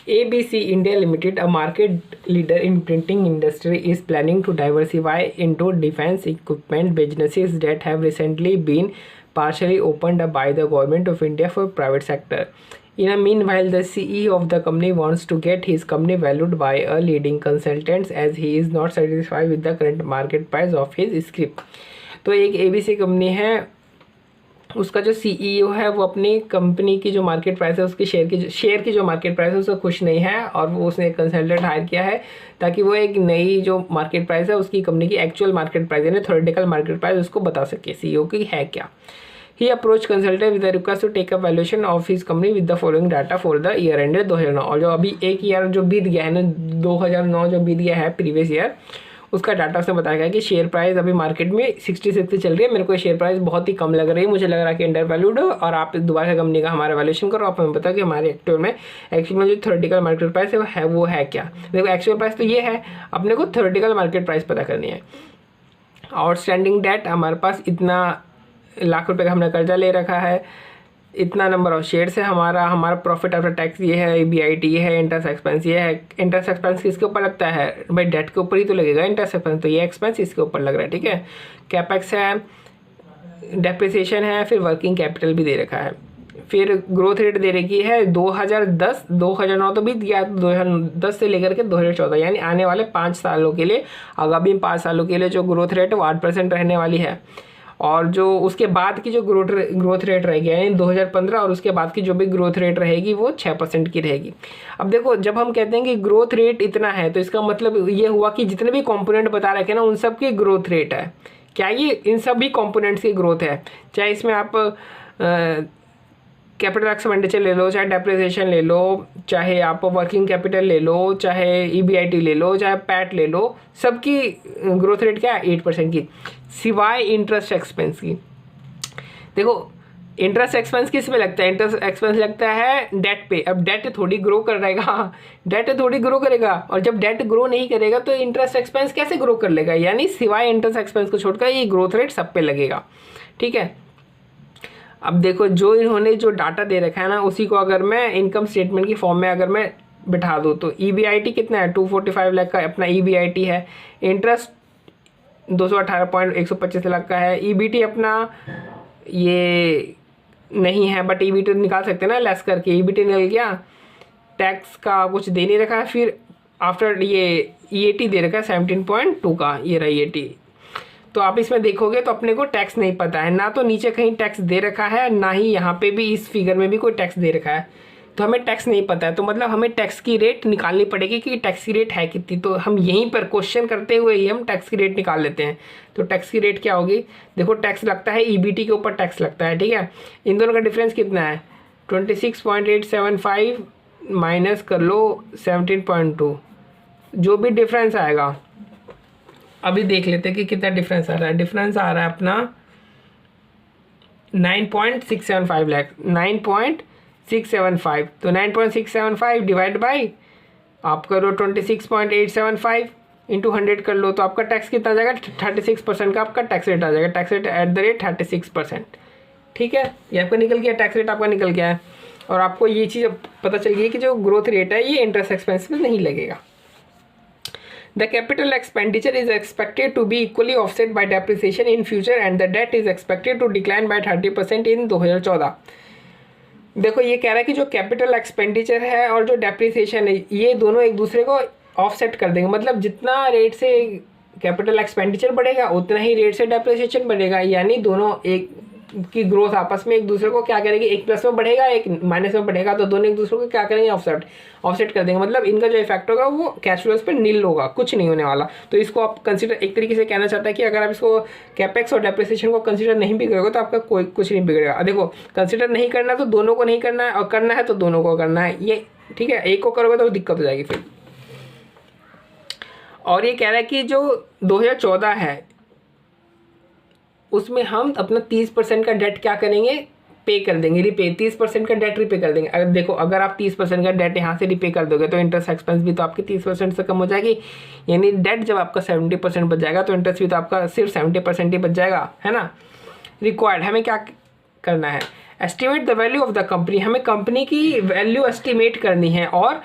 ABC India Limited, a market leader in printing industry, is planning to diversify into defense equipment businesses that have recently been partially opened up by the government of India for private sector. In a meanwhile, the CEO of the company wants to get his company valued by a leading consultant as he is not satisfied with the current market price of his script. तो एक ABC company है, उसका जो CEO है वो अपनी company की जो मार्केट प्राइस है, उसकी शेयर की जो मार्केट प्राइस है उससे खुश नहीं है, और वो उसने एक कंसल्टेंट हायर किया है ताकि वो एक नई जो मार्केट प्राइस है उसकी कंपनी की एक्चुअल मार्केट प्राइस यानी थ्योरेटिकल मार्केट प्राइस उसको बता सके CEO की है क्या. He approached consultant with a request to take a valuation of his company with the following data for the year ended 2009. और जो अभी एक ईयर जो बीत गया है ना, 2009 जो बीत गया है प्रीवियस ईयर, उसका डाटा उसने बताया गया कि शेयर प्राइस अभी मार्केट में 66 से चल रही है. मेरे को शेयर प्राइस बहुत ही कम लग रही है, मुझे लग रहा है कि अंडर वैल्यूड हो, और आप दोबारा से कंपनी का हमारा वैल्यूएशन करो, आप हमें बताओ कि हमारे एक्चुअल में जो थ्योरेटिकल मार्केट प्राइस है वो है क्या. देखो एक्चुअल प्राइस तो ये है, अपने को थ्योरेटिकल मार्केट प्राइस पता करनी है. आउटस्टैंडिंग डेट, हमारे पास इतना लाख रुपए का हमने कर्जा ले रखा है, इतना नंबर ऑफ शेयर्स है, हमारा प्रॉफिट आफ्टर टैक्स ये है, EBIT ये है, इंटरेस्ट एक्सपेंस ये है. इंटरेस्ट एक्सपेंस किसके ऊपर लगता है भाई, डेट के ऊपर ही तो लगेगा इंटरेस्ट एक्सपेंस, तो ये एक्सपेंस इसके ऊपर लग रहा है. ठीक है, कैपेक्स है, डेप्रिसिएशन है, फिर वर्किंग कैपिटल भी दे रखा है, फिर ग्रोथ रेट दे रखी है 2010, 2009 तो बीत गया, 2010 से लेकर के 2014 यानी आने वाले 5 सालों के लिए, आगामी 5 सालों के लिए जो ग्रोथ रेट है वो 8% रहने वाली है. और जो उसके बाद की जो ग्रोथ रेट रहेगी यानी 2015 और उसके बाद की जो भी ग्रोथ रेट रहेगी वो 6% की रहेगी. अब देखो जब हम कहते हैं कि ग्रोथ रेट इतना है तो इसका मतलब ये हुआ कि जितने भी कंपोनेंट बता रखे ना उन सब की ग्रोथ रेट है. क्या ये इन सभी कंपोनेंट्स की ग्रोथ है, चाहे इसमें आप कैपिटल एक्सपेंडिचर ले लो, चाहे डेप्रिसिएशन ले लो, चाहे आप वर्किंग कैपिटल ले लो, चाहे EBIT ले लो, चाहे पैट ले लो, सबकी ग्रोथ रेट क्या है 8% की, सिवाय इंटरेस्ट एक्सपेंस की. देखो इंटरेस्ट एक्सपेंस किस में लगता है, इंटरेस्ट एक्सपेंस लगता है डेट पे. अब डेट थोड़ी ग्रो करेगा, डेट थोड़ी ग्रो करेगा, और जब डेट ग्रो नहीं करेगा तो इंटरेस्ट एक्सपेंस कैसे ग्रो कर लेगा, यानी सिवाय इंटरेस्ट एक्सपेंस को छोड़कर ये ग्रोथ रेट सब पे लगेगा. ठीक है, अब देखो जो इन्होंने जो डाटा दे रखा है ना उसी को अगर मैं इनकम स्टेटमेंट की फॉर्म में अगर मैं बिठा दूँ तो EBIT कितना है, 245 लाख का अपना EBIT है, इंटरेस्ट 218.125 लाख का है, EBT अपना ये नहीं है बट EBT निकाल सकते हैं ना लेस करके, EBT निकल गया, टैक्स का कुछ दे नहीं रखा है, फिर आफ्टर ये EAT दे रखा है 17.2 का, ये रहा EAT. तो आप इसमें देखोगे तो अपने को टैक्स नहीं पता है, ना तो नीचे कहीं टैक्स दे रखा है, ना ही यहाँ पे भी इस फिगर में भी कोई टैक्स दे रखा है, तो हमें टैक्स नहीं पता है. तो मतलब हमें टैक्स की रेट निकालनी पड़ेगी कि टैक्स की रेट है कितनी. तो हम यहीं पर क्वेश्चन करते हुए ही हम टैक्स की रेट निकाल लेते हैं. तो टैक्स की रेट क्या होगी, देखो टैक्स लगता है EBT के ऊपर टैक्स लगता है. ठीक है, इन दोनों का डिफरेंस कितना है 26.875 माइनस कर लो 17.2, जो भी डिफरेंस आएगा अभी देख लेते हैं कि कितना डिफरेंस आ रहा है. डिफरेंस आ रहा है अपना 9.675 लाख, 9.675. तो 9.675 डिवाइड बाई आप करो 26.875 इंटू 100 कर लो, तो आपका टैक्स कितना आ जाएगा 36% का आपका टैक्स रेट आ जाएगा. Tax rate at the rate 36%. ठीक है, ये आपका निकल गया, टैक्स रेट आपका निकल गया है. और आपको ये चीज़ पता चल गई कि जो ग्रोथ रेट है ये इंटरेस्ट एक्सपेंस में नहीं लगेगा. The capital expenditure is expected to be equally offset by depreciation in future and the debt is expected to decline by 30% in 2014. देखो ये कह रहा है कि जो कैपिटल एक्सपेंडिचर है और जो डेप्रिसिएशन है ये दोनों एक दूसरे को ऑफसेट कर देंगे. मतलब जितना रेट से कैपिटल एक्सपेंडिचर बढ़ेगा उतना ही रेट से डेप्रिसिएशन बढ़ेगा, यानी दोनों एक की ग्रोथ आपस में एक दूसरे को क्या करेगी, एक प्लस में बढ़ेगा एक माइनस में बढ़ेगा, तो दोनों एक दूसरे को क्या करेंगे ऑफसेट कर देंगे. मतलब इनका जो इफेक्ट होगा वो कैश फ्लोज पे नील होगा, कुछ नहीं होने वाला. तो इसको आप कंसीडर एक तरीके से कहना चाहता है कि अगर आप इसको कैपेक्स और डेप्रिसिएशन को कंसीडर नहीं भी करोगे तो आपका कोई कुछ नहीं बिगड़ेगा. देखो कंसीडर नहीं करना तो दोनों को नहीं करना है, और करना है तो दोनों को करना है. ये ठीक है, एक को करोगे तो दिक्कत हो जाएगी फिर. और ये कह रहा है कि जो 2014 है उसमें हम अपना 30% का डेट क्या करेंगे, पे कर देंगे, रिपे. 30% का डेट रिपे कर देंगे. अगर देखो अगर आप 30% का डेट यहाँ से रिपे कर दोगे तो इंटरेस्ट एक्सपेंस भी तो आपकी 30% से कम हो जाएगी. यानी डेट जब आपका 70% बच जाएगा तो इंटरेस्ट भी तो आपका सिर्फ 70% ही बच जाएगा, है ना. रिक्वायर्ड हमें क्या करना है, estimate the value of the company. हमें कंपनी की वैल्यू एस्टिमेट करनी है और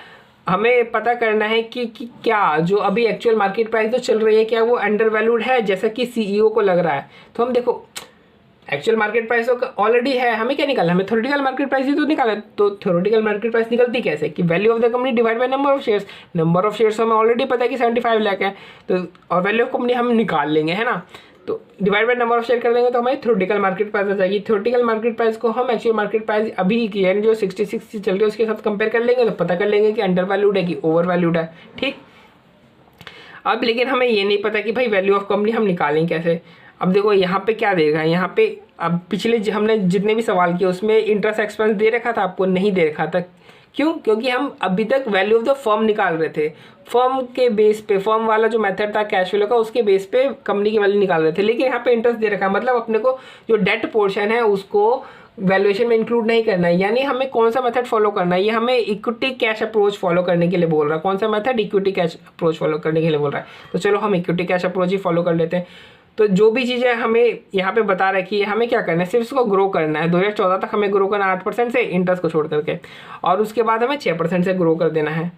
हमें पता करना है कि क्या जो अभी एक्चुअल मार्केट प्राइस जो चल रही है क्या वो अंडर वैल्यूड है जैसा कि सीईओ को लग रहा है। तो हम देखो एक्चुअल मार्केट प्राइस तो ऑलरेडी है, हमें क्या निकालना है, हमें थ्योरेटिकल मार्केट प्राइस ही तो निकालना है। तो थ्योरेटिकल मार्केट प्राइस निकलती कैसे कि value of the company divide by number of shares. Number of shares हमें ऑलरेडी पता है कि 75 लाख है, तो और वैल्यू ऑफ कंपनी हम निकाल लेंगे, है ना। तो divide by number of share कर देंगे तो हमें थ्योरेटिकल मार्केट प्राइस आ जाएगी। थ्योरेटिकल मार्केट प्राइस को हम एक्चुअल मार्केट प्राइस अभी की यानी जो 66 चल रही है उसके साथ कंपेयर कर लेंगे तो पता कर लेंगे कि अंडर वैल्यूड है कि ओवर वैल्यूड है, ठीक। अब लेकिन हमें ये नहीं पता कि भाई वैल्यू ऑफ कंपनी हम निकालें कैसे। अब देखो यहाँ पे क्या देगा, यहाँ पे अब पिछले हमने जितने भी सवाल किए उसमें इंटरेस्ट एक्सपेंस दे रखा था, आपको नहीं दे रखा था। क्यों? क्योंकि हम अभी तक वैल्यू ऑफ द फर्म निकाल रहे थे, फर्म के बेस पे, फर्म वाला जो मेथड था कैश फ्लो का उसके बेस पे कंपनी की वैल्यू निकाल रहे थे। लेकिन यहाँ पे इंटरेस्ट दे रखा है, मतलब अपने को जो डेट पोर्शन है उसको वैल्यूएशन में इंक्लूड नहीं करना है। यानी हमें कौन सा मेथड फॉलो करना है, ये हमें इक्विटी कैश अप्रोच फॉलो करने के लिए बोल रहा है। कौन सा method? Equity cash approach follow करने के लिए बोल रहा है। तो चलो हम इक्विटी कैश अप्रोच ही फॉलो कर लेते हैं। तो जो भी चीज़ें हमें यहाँ पे बता रखी है हमें क्या करना है, सिर्फ इसको ग्रो करना है। 2014 तक हमें ग्रो करना 8% से इंटरेस्ट को छोड़ करके, और उसके बाद हमें 6% से ग्रो कर देना है।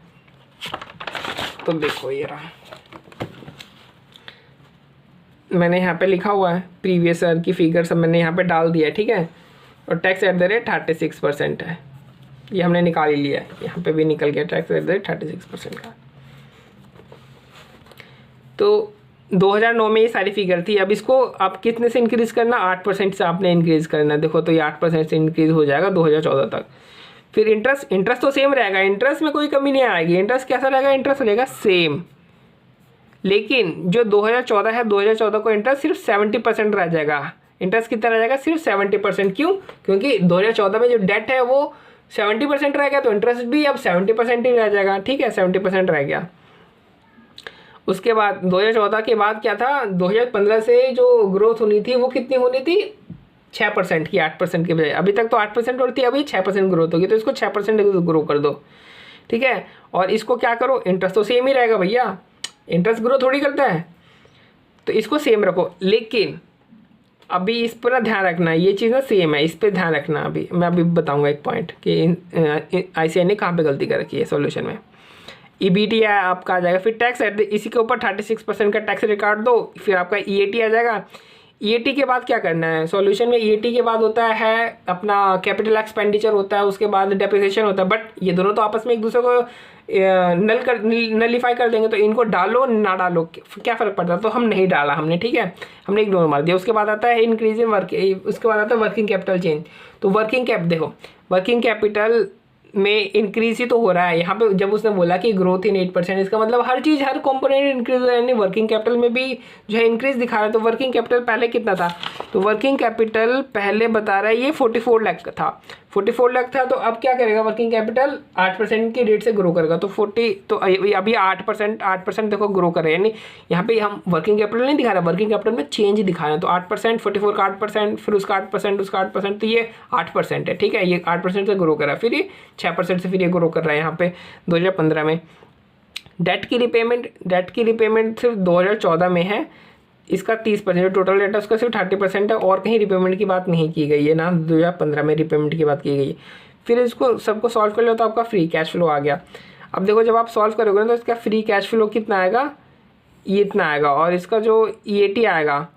तो देखो ये रहा, मैंने यहाँ पे लिखा हुआ है प्रीवियस ईयर की फिगर सब मैंने यहाँ पे डाल दिया है, ठीक है। और टैक्स एट द रेट 36% है, ये हमने निकाल ही लिया है, यहाँ पे भी निकल गया टैक्स एट द रेट 36% का। तो 2009 में ये सारी फिगर थी। अब इसको आप कितने से इंक्रीज़ करना, 8% से आपने इंक्रीज़ करना। देखो तो ये 8% से इंक्रीज़ हो जाएगा 2014 तक। फिर इंटरेस्ट तो सेम रहेगा, इंटरेस्ट में कोई कमी नहीं आएगी। इंटरेस्ट कैसा रहेगा? इंटरेस्ट रहेगा सेम, लेकिन जो 2014 है 2014 को इंटरेस्ट सिर्फ 70% रह जाएगा। इंटरेस्ट कितना रह जाएगा? सिर्फ 70%। क्यों? क्योंकि 2014 में जो डेट है वो 70% रह गया, तो इंटरेस्ट भी अब 70% ही रह जाएगा, ठीक है, 70% रह गया। उसके बाद 2014 के बाद क्या था, 2015 से जो ग्रोथ होनी थी वो कितनी होनी थी? 6% की, 8% के बजाय। अभी तक तो 8% होती है, अभी 6% ग्रोथ होगी, तो इसको 6% ग्रो कर दो, ठीक है। और इसको क्या करो, इंटरेस्ट तो सेम ही रहेगा भैया, इंटरेस्ट ग्रो थोड़ी करता है, तो इसको सेम रखो। लेकिन अभी इस पर ना ध्यान रखना, ये चीज़ ना सेम है, इस पर ध्यान रखना। अभी मैं बताऊंगा एक पॉइंट कि आईसीआई ने कहाँ पे गलती कर रखी है सॉल्यूशन में। ईबीटी आपका आ जाएगा, फिर टैक्स इसी के ऊपर 36% का टैक्स रिकॉर्ड दो, फिर आपका ईएटी आ जाएगा। ईएटी के बाद क्या करना है सॉल्यूशन में? ईएटी के बाद होता है अपना कैपिटल एक्सपेंडिचर होता है, उसके बाद डेप्रिसिएशन होता है। बट ये दोनों तो आपस में एक दूसरे को नलीफाई कर देंगे, तो इनको डालो ना डालो क्या फ़र्क पड़ता है? तो हम नहीं डाला हमने, ठीक है, हमने इग्नोर मार दिया। उसके बाद आता है इंक्रीज इन वर्क, उसके बाद आता है वर्किंग कैपिटल चेंज। तो वर्किंग कैप देखो, वर्किंग कैपिटल में इंक्रीज ही तो हो रहा है। यहाँ पे जब उसने बोला कि ग्रोथ इन 8%, इसका मतलब हर चीज़, हर कंपोनेंट इंक्रीज हो रहा है, यानी वर्किंग कैपिटल में भी जो है इंक्रीज दिखा रहा है। तो वर्किंग कैपिटल पहले कितना था? तो वर्किंग कैपिटल पहले बता रहा है ये 44 लाख था, 44 लाख था। तो अब क्या करेगा वर्किंग कैपिटल? 8% की रेट से ग्रो करेगा। तो 40, तो अभी 8% देखो ग्रो कर रहे हैं, यानी यहाँ पे हम वर्किंग कैपिटल नहीं दिखा रहा, वर्किंग कैपिटल में चेंज दिखा रहे हैं। तो 8%, 44 का 8%, फिर उसका 8%, उसका 8%, तो ये 8% है, ठीक है, ये 8% से ग्रो कर रहा है। फिर ये 6% से फिर ये ग्रो कर रहा है यहाँ पे 2015 में। डेट की रिपेमेंट सिर्फ 2014 में है, इसका 30%, टोटल डेट है उसका सिर्फ 30% है, और कहीं रिपेमेंट की बात नहीं की गई है ना, 2015 में रिपेमेंट की बात की गई है। फिर इसको सबको सॉल्व कर लो तो आपका फ्री कैश फ्लो आ गया। अब देखो जब आप सॉल्व करोगे ना तो इसका फ्री कैश फ्लो कितना आएगा? ये इतना आएगा, और इसका जो ईएटी आएगा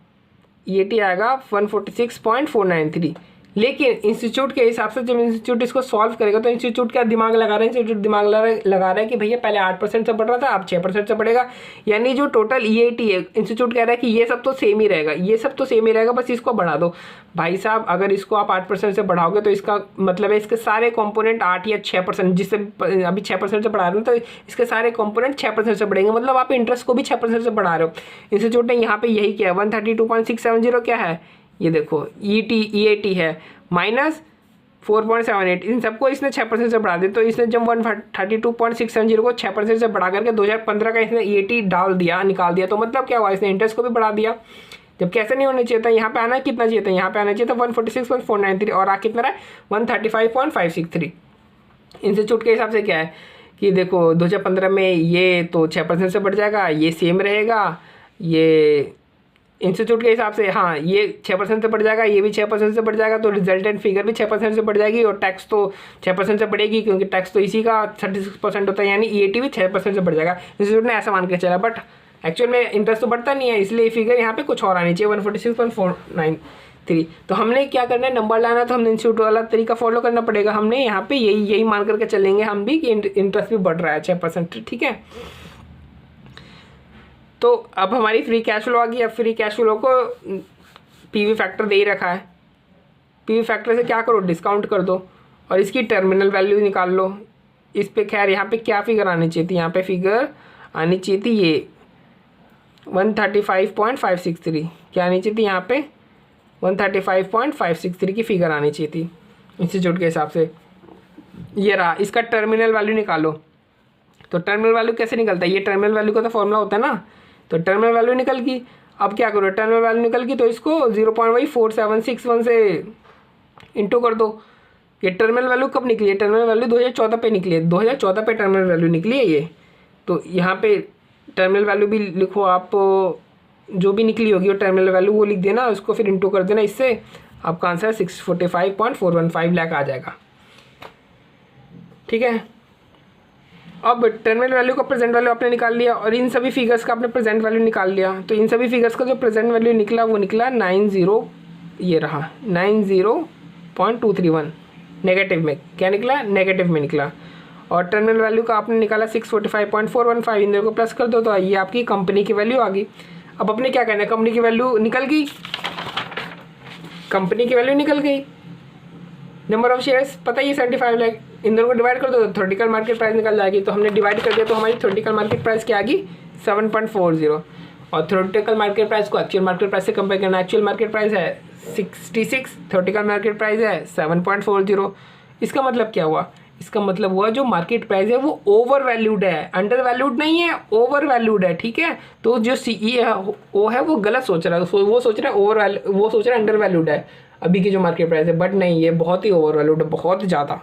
146.493। लेकिन इंस्टीट्यूट के हिसाब से जब इंस्टीट्यूट इसको सॉल्व करेगा तो इंस्टीट्यूट क्या दिमाग लगा रहा है, इंस्टीट्यूट दिमाग लगा रहा है कि भैया पहले 8% से बढ़ रहा था, अब 6% से बढ़ेगा। यानी जो टोटल ईएटी है इंस्टीट्यूट कह रहा है कि ये सब तो सेम ही रहेगा, ये सब तो सेम ही रहेगा, बस इसको बढ़ा दो। भाई साहब अगर इसको आप 8% से बढ़ाओगे तो इसका मतलब है इसके सारे कंपोनेंट 8 या 6%, जिससे अभी 6% से बढ़ा रहे हो तो इसके सारे कंपोनेंट 6% से बढ़ेंगे, मतलब आप इंटरेस्ट को भी 6% से बढ़ा रहे हो। इंस्टीट्यूट ने यहाँ पे यही किया है। 132.670 क्या है, ये देखो ईएटी है माइनस 4.78, इन सबको इसने 6% से बढ़ा दिया। तो इसने जब 132.670 को 6% से बढ़ा करके 2015 का इसने ईएटी डाल दिया, निकाल दिया, तो मतलब क्या हुआ, इसने इंटरेस्ट को भी बढ़ा दिया। जब कैसे नहीं होना चाहिए था, यहाँ पे आना कितना चाहिए था, यहाँ पे आना चाहिए था 146.493, और आ कितना रहा है 135.563। इंस्टीट्यूट के हिसाब से क्या है कि देखो 2015 में ये तो 6% से बढ़ जाएगा, ये सेम रहेगा, ये इंस्टीट्यूट के हिसाब से हाँ ये 6% से बढ़ जाएगा, ये भी 6% से बढ़ जाएगा, तो रिजल्टेंट फिगर भी 6% से बढ़ जाएगी और टैक्स तो 6% से बढ़ेगी क्योंकि टैक्स तो इसी का 36% होता है, यानी ईएटी भी 6% से बढ़ जाएगा। इंस्टीट्यूट ने ऐसा मान के चला, बट एक्चुअल में इंटरेस्ट तो बढ़ता नहीं है, इसलिए फिगर यहाँ पे कुछ और आनी चाहिए 146.493। तो हमने क्या करना है, नंबर लाना, तो हमने इंस्टीट्यूट वाला तरीका फॉलो करना पड़ेगा। हमने यहाँ पे यही मान करके चलेंगे हम भी कि इंटरेस्ट भी बढ़ रहा है 6%, ठीक है। तो अब हमारी फ्री कैश फ्लो आ गई। अब फ्री कैश फ्लो को पीवी फैक्टर दे ही रखा है, पीवी फैक्टर से क्या करो, डिस्काउंट कर दो और इसकी टर्मिनल वैल्यू निकाल लो। इस पे खैर यहाँ पे क्या फिगर आनी चाहिए थी, यहाँ पे फिगर आनी चाहिए थी ये 135.563, क्या आनी चाहिए थी यहाँ पे 135.563 की फिगर आनी चाहिए थी इंस्टीट्यूट के हिसाब से। ये रहा, इसका टर्मिनल वैल्यू निकालो। तो टर्मिनल वैल्यू कैसे निकलता है, ये टर्मिनल वैल्यू का तो फॉर्मूला होता है ना। तो टर्मिनल वैल्यू निकल गई, अब क्या करो, टर्मिनल वैल्यू निकल गई तो इसको 0.4761 से इंटू कर दो। ये टर्मिनल वैल्यू कब निकली है, टर्मिनल वैल्यू 2014 पे निकली है, 2014 पे टर्मिनल वैल्यू निकली है ये। तो यहाँ पे टर्मिनल वैल्यू भी लिखो आप, जो भी निकली होगी वो टर्मिनल वैल्यू वो लिख देना, उसको फिर इंटू कर देना इससे, आपका आंसर 645.415 लाख आ जाएगा, ठीक है। अब टर्मिनल वैल्यू का प्रेजेंट वैल्यू आपने निकाल लिया और इन सभी फिगर्स का आपने प्रेजेंट वैल्यू निकाल लिया। तो इन सभी फिगर्स का जो प्रेजेंट वैल्यू निकला वो निकला 90, ये रहा 90.231 नेगेटिव में, क्या निकला, नेगेटिव में निकला। और टर्मिनल वैल्यू का आपने निकाला 645.415, इन दोनों को प्लस कर दो तो ये आपकी कंपनी की वैल्यू आ गई। अब अपने क्या करना है, कंपनी की वैल्यू निकल गई, कंपनी की वैल्यू निकल गई, नंबर ऑफ शेयर्स पता ही 75 लाख, इन दोनों को डिवाइड कर दो तो थ्योरेटिकल मार्केट प्राइस निकल जाएगी। तो हमने डिवाइड कर दिया तो हमारी थ्योरेटिकल मार्केट प्राइस क्या आ गई 7.40, और थ्योरेटिकल मार्केट प्राइस को एक्चुअल मार्केट प्राइस से कंपेयर करना, एक्चुअल मार्केट प्राइस है 66, थ्योरेटिकल मार्केट प्राइस है 7.40। इसका मतलब क्या हुआ, इसका मतलब हुआ जो मार्केट प्राइस है वो ओवर वैल्यूड है, अंडर वैल्यूड नहीं है, ओवर वैल्यूड है, ठीक है। तो जो CEO है वो गलत सोच रहा है, वो सोच रहा है वो सोच रहा है अंडर वैल्यूड है अभी की जो मार्केट प्राइस है, बट नहीं, ये बहुत ही ओवर वैल्यूड है, बहुत ज़्यादा।